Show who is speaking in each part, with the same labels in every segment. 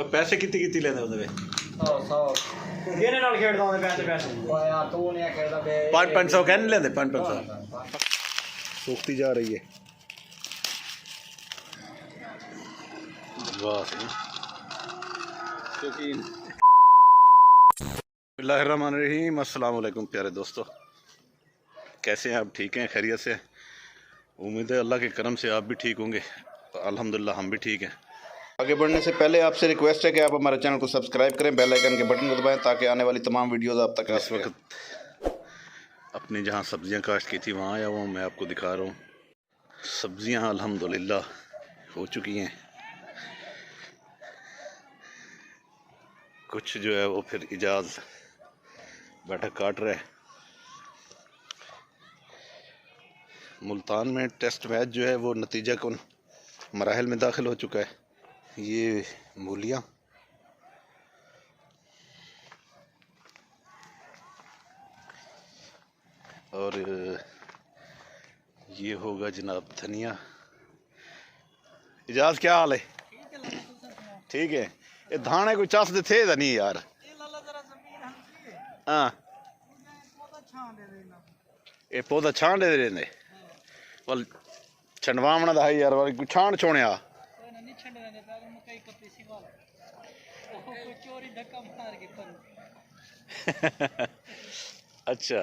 Speaker 1: पैसे कितनी कितनी लेंदे होंदे वे
Speaker 2: 100 गेने नाल खेड़दा होंदे पैसे ओया तू नहीं खेड़दा बे
Speaker 1: 500 कहने लेंदे 500 सूखती जा रही है। वाह क्योंकि बिस्मिल्लाहिर्रहमानिर्रहीम अस्सलाम वालेकुम प्यारे दोस्तों, कैसे हैं आप? ठीक हैं, खैरियत से? उम्मीद है अल्लाह के करम से आप भी ठीक होंगे। अल्हम्दुलिल्लाह हम भी ठीक हैं। आगे बढ़ने से पहले आपसे रिक्वेस्ट है कि आप हमारे चैनल को सब्सक्राइब करें, बेल आइकन के बटन को दबाएं ताकि आने वाली तमाम वीडियोस आप तक। इस वक्त अपनी जहां सब्जियां काश्त की थी वहां आया हुआ हूं, मैं आपको दिखा रहा हूं। सब्जियां अल्हम्दुलिल्लाह हो चुकी हैं, कुछ जो है वो फिर इजाज़ बैठक काट रहा है। मुल्तान में टेस्ट मैच जो है वो नतीजा कौन मराहल में दाखिल हो चुका है। ये मूलियाँ और ये होगा जनाब धनिया। इजाज़ क्या हाल है? ठीक है। ये धाने कोई चास दे थे नहीं यार। हाँ ये पौधा छांड दे रहे ने वल छंडवावना दा है यार, वाली कोई छांड छोड़े आ अच्छा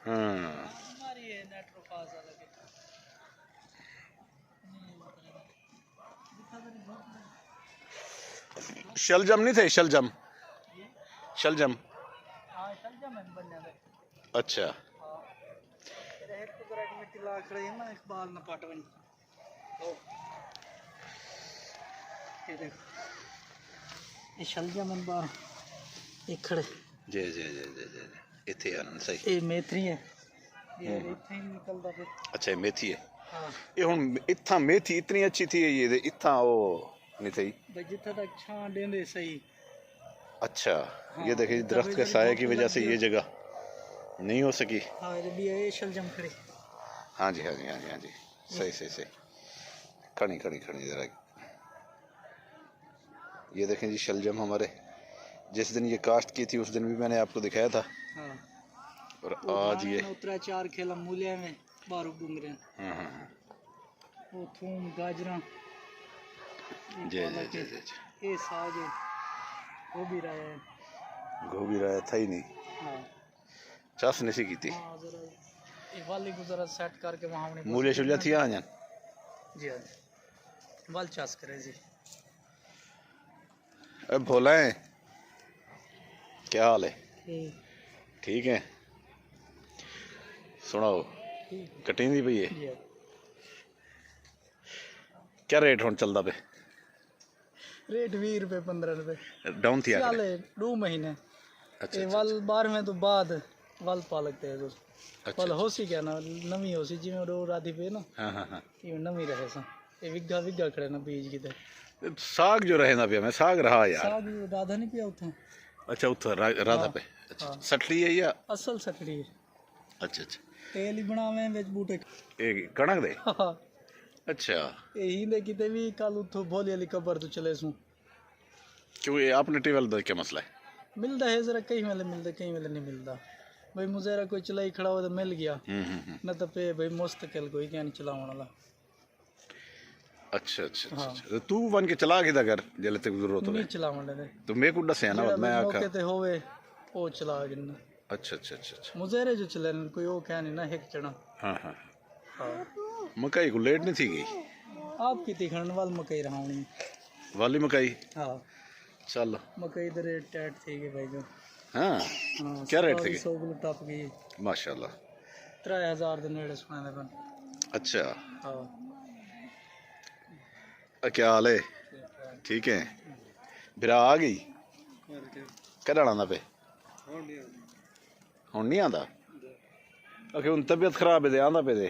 Speaker 1: हाँ शलजम नहीं थे? शलजम शलजम अच्छा
Speaker 2: शलजम बार इखड़
Speaker 1: जी जी जी जी जी इथे आनंद सही।
Speaker 2: ये मेथी है, ये इथे ही निकलदा फिर।
Speaker 1: अच्छा ये मेथी है।
Speaker 2: हां
Speaker 1: ये हुन इथा मेथी इतनी अच्छी थी, ये इथा ओ नहीं थी
Speaker 2: भाई जिथे तक छां देंदे सही।
Speaker 1: अच्छा
Speaker 2: हाँ,
Speaker 1: ये देखिए दरख्त के साए की वजह से ये जगह नहीं हो सकी।
Speaker 2: हाँ ये भी है शलजम खड़ी।
Speaker 1: हाँ जी हाँ जी हाँ जी हाँ जी सही सही सही। खड़ी खड़ी खड़ी जरा ये देखें जी शलजम हमारे जिस दिन ये काश्त की थी उस दिन भी मैंने आपको दिखाया था।
Speaker 2: हाँ
Speaker 1: और आज ये
Speaker 2: उतरा 4 खेला मूलिया में बारू बुंगरे। वो थूम गाजरा
Speaker 1: जी जी जी जी जी
Speaker 2: ये साग है वो भी रहा है,
Speaker 1: गोभी रहा था ही नहीं।
Speaker 2: हाँ
Speaker 1: चास नहीं सी की थी।
Speaker 2: हाँ जरा ये वाली को जरा सेट करके वहाँ हमने
Speaker 1: मूलिया शुलिया थी आ जान
Speaker 2: जी हाँ वाल चास करे जी।
Speaker 1: अब भोला है क्या हाल है? ठीक है। सुनाओ कटिंग दी पई है क्या रेट होने चलता पे?
Speaker 2: रेट 20 रुपए 15 रुपए
Speaker 1: डाउन थी
Speaker 2: साले 2 महीने।
Speaker 1: अच्छा
Speaker 2: वल 12वें तो बाद वल पालकते हैं
Speaker 1: अच्छा
Speaker 2: वल होसी क्या ना नवी होसी जिमें रो राधी पे ना।
Speaker 1: हाँ हाँ हाँ
Speaker 2: ये नवी रहे सा ये विगा विगा खड़े ना बीज की
Speaker 1: साग जो रहे ना पिया मैं साग रहा यार।
Speaker 2: साग राधा नहीं पिया उठा।
Speaker 1: अच्छा उठा राधा पे। अच्छा सटली है या
Speaker 2: असल सटड़ी है।
Speaker 1: अच्छा अच्छा
Speaker 2: तेल ही बनावे विच बूटे
Speaker 1: ये कणक दे।
Speaker 2: हाँ
Speaker 1: अच्छा
Speaker 2: यही दे किते भी कल उठो भोली वाली कबर तो चले सू
Speaker 1: क्यों ये आपने टेबल दा क्या मसला है?
Speaker 2: मिलता है जरा कई मेले मिलता कई मेले नहीं मिलता। भाई मुझे कोई चलाई खड़ा हो तो मिल गया न तो पे भाई मुस्तकिल कोई क्या नहीं चलाने वाला।
Speaker 1: अच्छा अच्छा अच्छा तो तू बन के चला के घर जले तक जरूरत
Speaker 2: नहीं
Speaker 1: हो
Speaker 2: चलाने दे
Speaker 1: तो मेरे को दसे ना मैं आखा।
Speaker 2: मौके ते होवे ओ चला गिन।
Speaker 1: अच्छा अच्छा अच्छा अच्छा
Speaker 2: मुझे जो चले कोई ओ क्या नहीं ना हिक चढ़ा।
Speaker 1: हाँ हाँ
Speaker 2: हाँ
Speaker 1: मकई को लेट नहीं थी गई
Speaker 2: आपकी तिखण वाल मकई रहा हूँ
Speaker 1: वाली मकई।
Speaker 2: हाँ
Speaker 1: चल
Speaker 2: मकई दे रेट टाइट थी कि भाई जो
Speaker 1: हाँ
Speaker 2: हाँ
Speaker 1: क्या रेट थी?
Speaker 2: 100 किलो टप गई
Speaker 1: माशाल्लाह
Speaker 2: 3000 दे नेड़े सुना दे बन।
Speaker 1: अच्छा
Speaker 2: हाँ
Speaker 1: क्या हाल है? ठीक है। बिरा आ गई कदा आना पे हूँ नहीं आता ओके हूँ तबीयत खराब है आंदा पे दे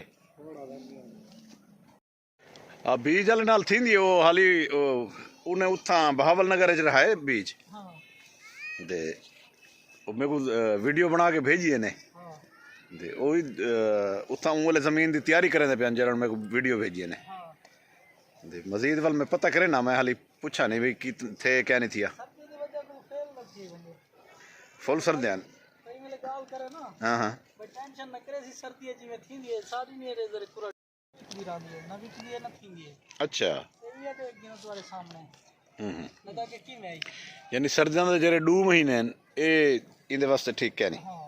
Speaker 1: बीज वाले नाल थी वो हाली उन्हें उथा बहावल नगर च रहा है बीज दे मेरे को वीडियो बना के भेजी ने उथा वाले जमीन की तैयारी करें पे जरा मेरे को वीडियो भेजी ने मजीद वाल में पता करे ना, मैं हाली पूछा नहीं भाई कि थे क्या नहीं थिया
Speaker 2: सर्दी की वजह को फेल लगी बंदे
Speaker 1: फुल सर्दियां।
Speaker 2: कई मेरे गाल करे ना
Speaker 1: हाँ हाँ
Speaker 2: भाई टेंशन न करे सी सर्दी जी में थींदी है सारी मेरे जरे पूरा गिरा दिए ना भी चलिए ना थींदी है
Speaker 1: अच्छा।
Speaker 2: ये तो एक दिन तुम्हारे सामने लगा के की में आई
Speaker 1: यानी सर्दियां दे जेरे 2 महीने हैं ए इंदे वास्ते ठीक क्या नहीं,
Speaker 2: हाँ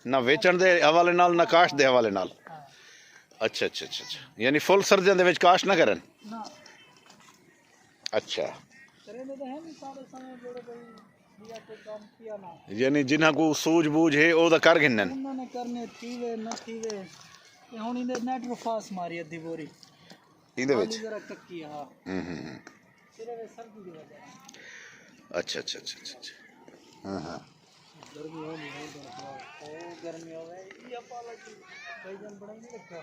Speaker 1: ना वेचण दे हवाले नाल ना काश दे हवाले नाल।
Speaker 2: हाँ
Speaker 1: अच्छा अच्छा अच्छा अच्छा, यानी फुल सर्दियां दे विच काश ना करन।
Speaker 2: ना
Speaker 1: अच्छा,
Speaker 2: करे तो है नहीं सारे समय जोड़े भाई दिया कोई काम किया ना
Speaker 1: यानी जिन्हां को सूझबूझ है ओदा कर गिनन।
Speaker 2: उन्होंने करने थीवे न थीवे ये हुन इंदे नेट को फास मारी अद्धी बोरी
Speaker 1: इंदे विच
Speaker 2: जरा कक्की हां सिर्फ सर्दी की वजह
Speaker 1: अच्छा अच्छा अच्छा अच्छा अच्छा। हाँ हाँ
Speaker 2: गर्मी हो नहीं ओ गर्मी हो गई ये पाला की भाई जन बड़ा नहीं रखा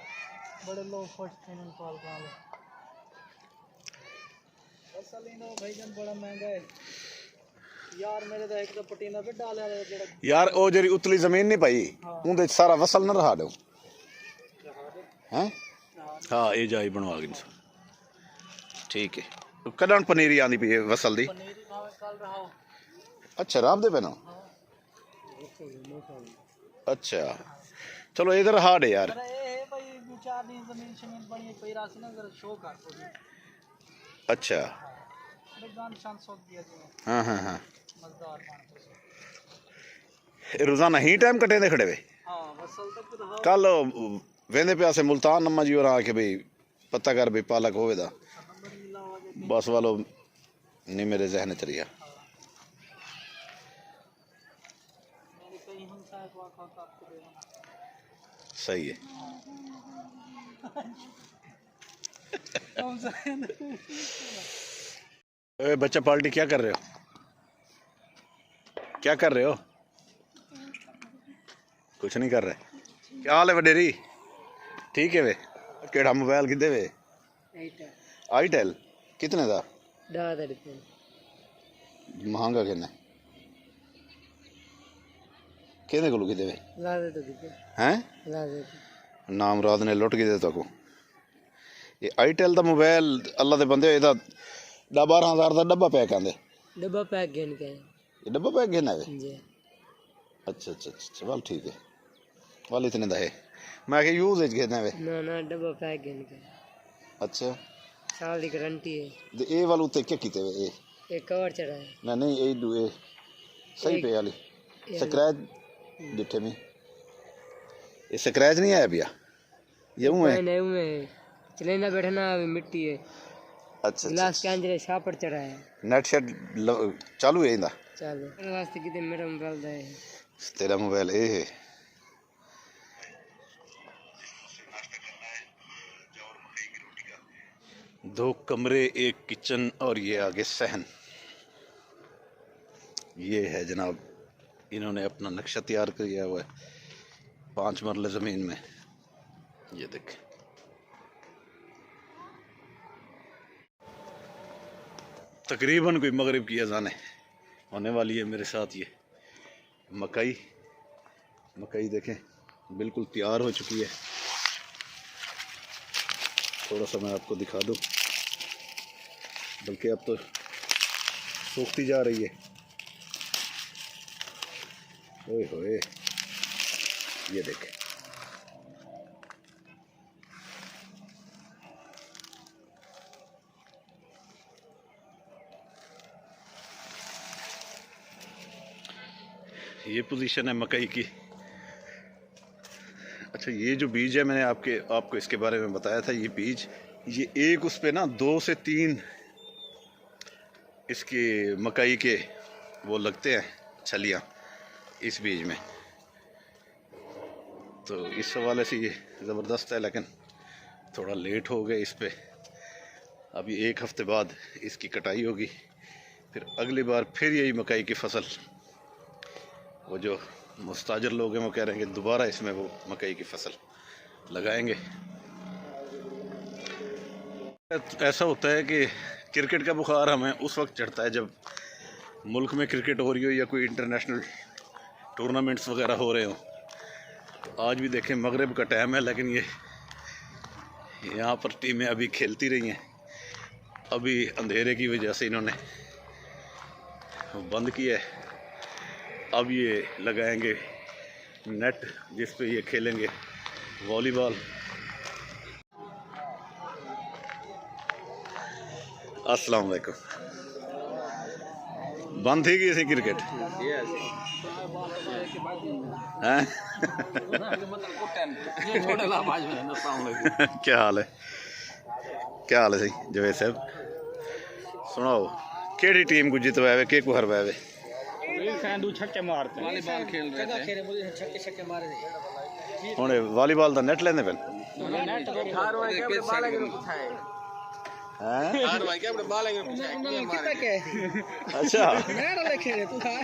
Speaker 2: बड़े लोग फर्स्ट इन पाल का असल इन भाई जन बड़ा महंगा है यार मेरे तो एक तो पटीना पे डाले वाला जेड़ा
Speaker 1: यार ओ जेरी उतली जमीन नहीं पाई उंदे च सारा वसल न रहा दो हैं। हाँ ये जाई बनवा गई ठीक है। कदन पनीरी आंदी पई है वसल दी।
Speaker 2: पनीरी भावे कल रहा हो
Speaker 1: अच्छा राब दे पेना। अच्छा चलो इधर हार्ड है यार।
Speaker 2: अरे ये है भाई दो चार दिन जमीन शमीन बनी पई रासी ना जरा शो कर थोड़ी
Speaker 1: अच्छा
Speaker 2: अरे गान शान सोच दिया जी
Speaker 1: हाँ हाँ हाँ
Speaker 2: मजदार पान
Speaker 1: ये रोजाना ही टाइम कटे दे खड़े वे।
Speaker 2: हां वसल तक रहा
Speaker 1: कल वेंदे पे आसे मुल्तान अम्मा जी और आके भाई पता कर भाई पालक होवे दा
Speaker 2: नंबर मिला हुआ जे
Speaker 1: बस वालो नहीं मेरे जहन च रिया।
Speaker 2: मैंने कहीं हम साहब को आपको देना
Speaker 1: सही है।
Speaker 2: हम साहब
Speaker 1: ए बच्चा पार्टी क्या कर रहे हो, क्या कर रहे हो? कुछ नहीं कर रहे। क्या हाल है वडेरी? ठीक है वे केड़ा मोबाइल किदे वे? आईटेल कितने दा?
Speaker 2: 10 रुपए
Speaker 1: महंगा किन्ना केदे कोल किदे वे?
Speaker 2: ला दे तो किते
Speaker 1: हैं
Speaker 2: ला दे
Speaker 1: नाम रात ने लुट के दे तो को ये आईटेल दा मोबाइल अल्लाह दे बंदे एदा 10-12 हज़ार दा डब्बा पैक आंदे।
Speaker 2: डब्बा पैक गिन के
Speaker 1: ये डब्बा पैक गिना वे?
Speaker 2: जी
Speaker 1: अच्छा अच्छा अच्छा वाल ठीक है वाल इतने दा है मैं के यूज एज गिना वे।
Speaker 2: ना ना डब्बा पैक गिन के
Speaker 1: अच्छा
Speaker 2: साल की गारंटी है
Speaker 1: ते ए वाल उते क्या कीते वे ए?
Speaker 2: एक कवर चढ़ा है
Speaker 1: ना नहीं ए दू ए सही पे वाली स्क्रैच डिठे में ये स्क्रैच नहीं आया भैया ये हूं है
Speaker 2: नहीं में चलेना बैठना अभी मिट्टी है
Speaker 1: अच्छा
Speaker 2: गिलास के अंदर छापर चढ़ा है
Speaker 1: नेट शेड चालू है इंदा
Speaker 2: चलो मेरे वास्ते किते मेरा मोबाइल दा है
Speaker 1: तेरा मोबाइल ए है। दो कमरे एक किचन और ये आगे सहन ये है जनाब इन्होंने अपना नक्शा तैयार किया हुआ है 5 मरले ज़मीन में ये देखें। तकरीबन कोई मगरिब की अज़ान होने वाली है मेरे साथ। ये मकई मकई देखें बिल्कुल तैयार हो चुकी है। थोड़ा सा मैं आपको दिखा दूं बल्कि अब तो सूखती जा रही है। ओए होए ये देखें ये पोजीशन है मकई की। अच्छा ये जो बीज है मैंने आपको इसके बारे में बताया था। ये बीज ये एक उस पे ना 2 से 3 इसके मकई के वो लगते हैं छलियाँ इस बीज में, तो इस हवाले से ये ज़बरदस्त है। लेकिन थोड़ा लेट हो गए इस पे। अभी 1 हफ्ते बाद इसकी कटाई होगी, फिर अगली बार फिर यही मकई की फसल वो जो मुस्ताजर लोग हैं वो कह रहे हैं कि दोबारा इसमें वो मकई की फसल लगाएंगे। ऐसा होता है कि क्रिकेट का बुखार हमें उस वक्त चढ़ता है जब मुल्क में क्रिकेट हो रही हो या कोई इंटरनेशनल टूर्नामेंट्स वगैरह हो रहे हो। आज भी देखें मगरिब का टाइम है लेकिन ये यहाँ पर टीमें अभी खेलती रही हैं। अभी अंधेरे की वजह से इन्होंने बंद किया है। अब ये लगाएंगे नेट जिस पे ये खेलेंगे वॉलीबॉल। अस्सलाम वालेकुम। बंद थी गई क्रिकेट हैं? क्या हाल है? क्या हाल है सही जवेद साहब? सुनाओ केड़ी टीम को जितवावे के को हरवावे?
Speaker 3: छक्के मारते वॉलीबॉल खेल रहे थे।
Speaker 1: हुण वॉलीबॉल दा नेट लेंदे पे अच्छा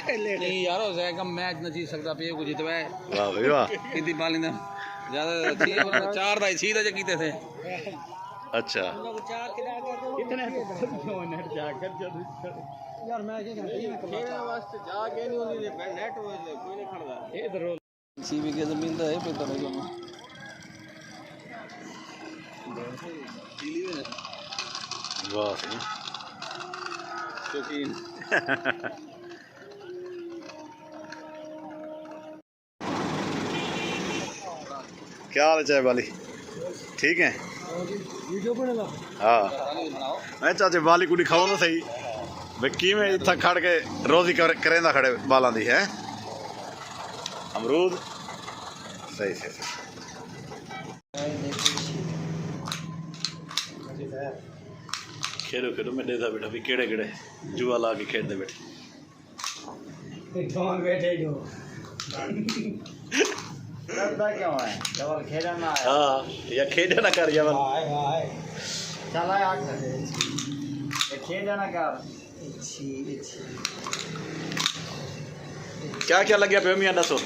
Speaker 3: नहीं यार हो जाएगा मैच न जीत सकता पे को जितवाए।
Speaker 1: वाह भाई वाह।
Speaker 3: कितनी बाली ने ज्यादा थी 4 दाई सीधा जे कीते थे।
Speaker 1: अच्छा
Speaker 3: कितने नेट जाकर यार मैं खेलने वास्ते जाके नहीं होती नेट कोई नहीं खड़दा इधर सीबी के जमीन दा है पे तो नहीं
Speaker 1: वाह सही
Speaker 3: शौकीन।
Speaker 1: क्या हाल है वाली? ठीक है हाँ मैं चाचे वाली कुड़ी खाओ ना सही भाई किमें इतना खड़ के रोजी करेंदा खड़े बालों दी है अमरूद सही सही सही। खेलो खेलो मैं देता बेटा भी केड़े केड़े जुआ ला के खेलते बैठे हाँ या खेडे ना कर जवल क्या क्या लग गया पे मियां दसो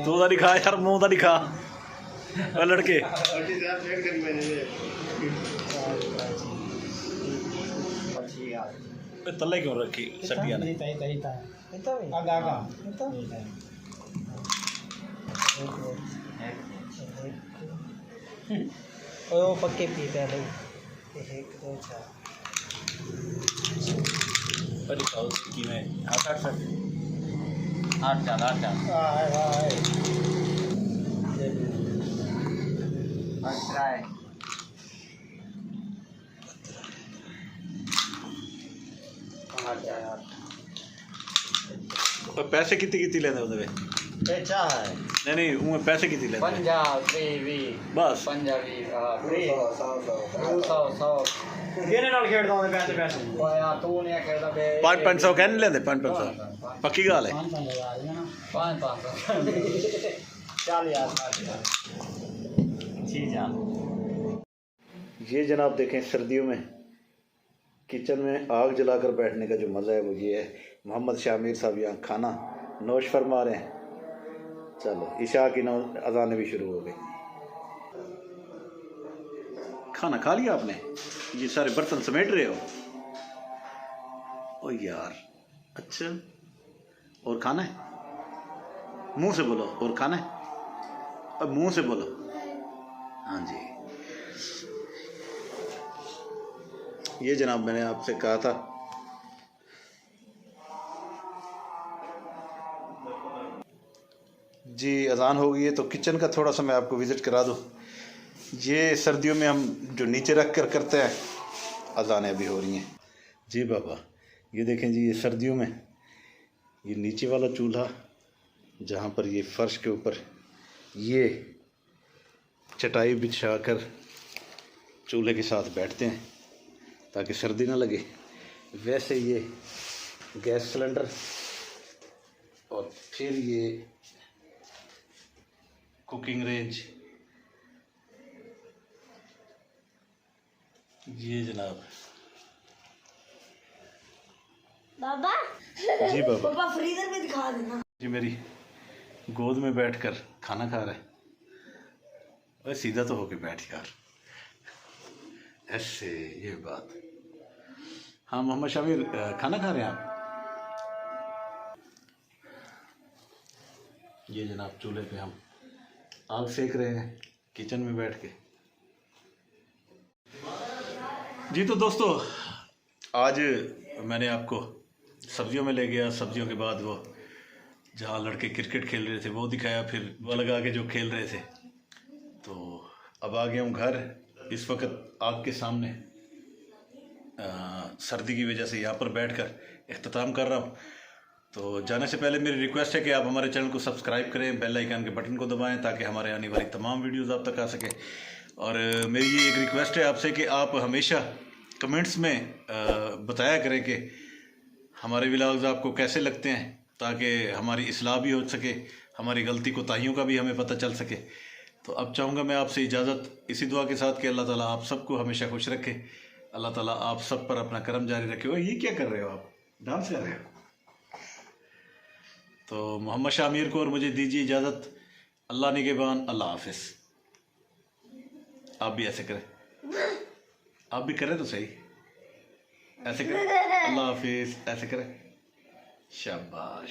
Speaker 1: तू दा दिखा यार मुंह दा दिखा लड़के तले क्यों रखी सटिया ने
Speaker 2: ओ पक्के पीते हैं भाई 1 2 4
Speaker 1: पर दिखाओ की में 8 8
Speaker 3: 8 4 8 4
Speaker 2: हाय हाय
Speaker 3: ट्राई
Speaker 1: पैसे कितनी लेंदे होंदे
Speaker 2: बेचा है
Speaker 1: नहीं नहीं उमे पैसे कितनी लेंदे
Speaker 3: पंजाब वी
Speaker 1: बस
Speaker 3: पंजाबी 100
Speaker 2: देने नाल खेड़दा हूं पैसे पैसे
Speaker 3: ओया तू नहीं खेलदा बे
Speaker 1: 500 कहने लेंदे 500 पक्की गल है
Speaker 3: 500
Speaker 2: चल यार
Speaker 3: जी जा।
Speaker 1: ये जनाब देखें सर्दियों में किचन में आग जलाकर बैठने का जो मज़ा है वो ये है। मोहम्मद शामिर साहब यहाँ खाना नोश फरमा रहे हैं। चलो इशा की अज़ानें भी शुरू हो गई। खाना खा लिया आपने? ये सारे बर्तन समेट रहे हो? ओ यार अच्छा और खाना है? मुंह से बोलो और खाना है? अब मुंह से बोलो। हाँ जी ये जनाब मैंने आपसे कहा था जी अज़ान हो गई है तो किचन का थोड़ा सा मैं आपको विज़िट करा दूँ। ये सर्दियों में हम जो नीचे रख कर करते हैं अज़ानें अभी हो रही हैं जी बाबा। ये देखें जी ये सर्दियों में ये नीचे वाला चूल्हा जहाँ पर ये फ़र्श के ऊपर ये चटाई बिछाकर चूल्हे के साथ बैठते हैं ताकि सर्दी ना लगे। वैसे ये गैस सिलेंडर और फिर ये कुकिंग रेंज ये जनाब
Speaker 4: बाबा
Speaker 1: जी बाबा
Speaker 4: पापा फ्रीजर में दिखा देना
Speaker 1: जी मेरी गोद में बैठकर खाना खा रहा है। वह सीधा तो होके बैठ यार ऐसे ये बात। हाँ मोहम्मद शामिर खाना खा रहे हैं आप? ये जनाब चूल्हे पे हम आग सेक रहे हैं किचन में बैठ के। जी तो दोस्तों, आज मैंने आपको सब्जियों में ले गया। सब्जियों के बाद वो जहाँ लड़के क्रिकेट खेल रहे थे वो दिखाया, फिर वो लगा के जो खेल रहे थे। तो अब आ गया हूँ घर। इस वक्त आग के सामने सर्दी की वजह से यहाँ पर बैठकर इख्तिताम कर रहा हूँ। तो जाने से पहले मेरी रिक्वेस्ट है कि आप हमारे चैनल को सब्सक्राइब करें, बेल आइकन के बटन को दबाएं ताकि हमारे आने वाली तमाम वीडियोस आप तक आ सके। और मेरी ये एक रिक्वेस्ट है आपसे कि आप हमेशा कमेंट्स में बताया करें कि हमारे व्लॉग्स आपको कैसे लगते हैं, ताकि हमारी इस्लाह भी हो सके, हमारी गलती कोताहियों का भी हमें पता चल सके। तो अब चाहूँगा मैं आपसे इजाज़त इसी दुआ के साथ कि अल्लाह ताला आप सबको हमेशा खुश रखे, अल्लाह ताला आप सब पर अपना करम जारी रखे। और ये क्या कर रहे हो आप, डांस कर रहे हो? तो मोहम्मद शाह अमीर को और मुझे दीजिए इजाज़त। अल्लाह निगहबान, अल्लाह हाफिज़। आप भी ऐसे करें, आप भी करें तो सही, ऐसे करें, अल्लाह हाफिज़, ऐसे करें, शाबाश।